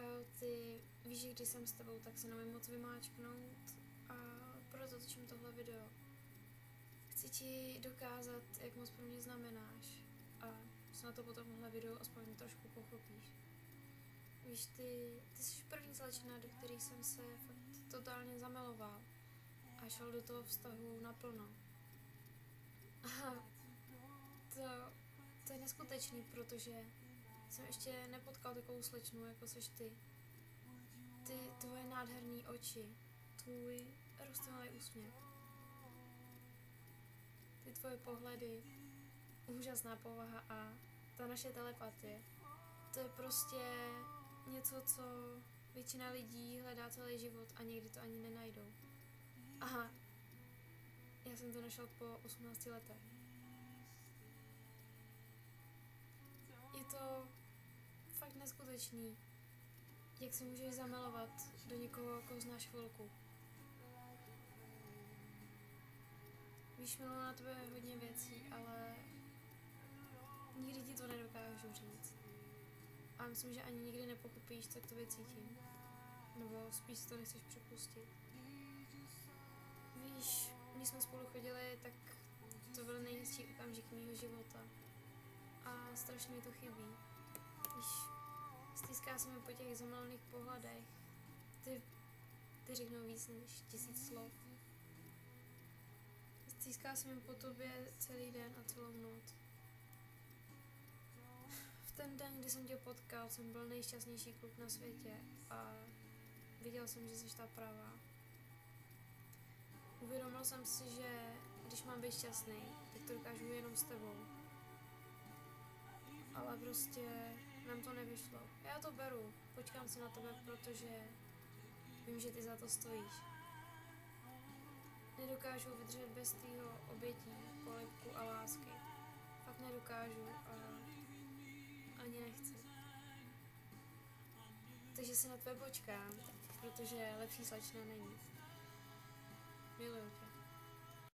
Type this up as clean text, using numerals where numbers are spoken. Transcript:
jo, ty víš, že když jsem s tebou, tak se nemůžu moc vymáčknout a proto točím tohle video. Chci ti dokázat, jak moc pro mě znamenáš a snad to po tomhle videu aspoň trošku pochopíš. Víš, ty jsi první slečna, do které jsem se fakt totálně zamiloval a šel do toho vztahu naplno. A to je neskutečný, protože jsem ještě nepotkal takovou slečnu, jako seš ty. Ty tvoje nádherné oči, tvůj rostomilý úsměv, ty tvoje pohledy, úžasná povaha a ta naše telepatie. To je prostě něco, co většina lidí hledá celý život a někdy to ani nenajdou. Aha, já jsem to našel po 18 letech. Je to fakt neskutečný, jak se můžeš zamilovat do někoho, koho znáš chvilku. Víš, miluji na tebe hodně věcí, ale nikdy ti to nedokážu říct. A myslím, že ani nikdy nepochopíš, co k tobě cítím. Nebo spíš si to nechceš připustit. Víš, když jsme spolu chodili, tak to byl nejhezčí okamžik mýho života. A strašně mi to chybí. Víš, stýská se mi po těch zamilovaných pohledech. Ty řeknou víc než 1000 slov. Stýská se mi po tobě celý den a celou noc. V ten den, kdy jsem tě potkal, jsem byl nejšťastnější kluk na světě a viděl jsem, že jsi ta pravá. Uvědomil jsem si, že když mám být šťastný, tak to dokážu jenom s tebou. Ale prostě nám to nevyšlo. Já to beru, počkám si na tebe, protože vím, že ty za to stojíš. Nedokážu vydržet bez tvýho obětí, polibku a lásky. Fakt nedokážu a ani nechci. Takže si na tebe počkám, protože lepší slečna není. Miluji tě.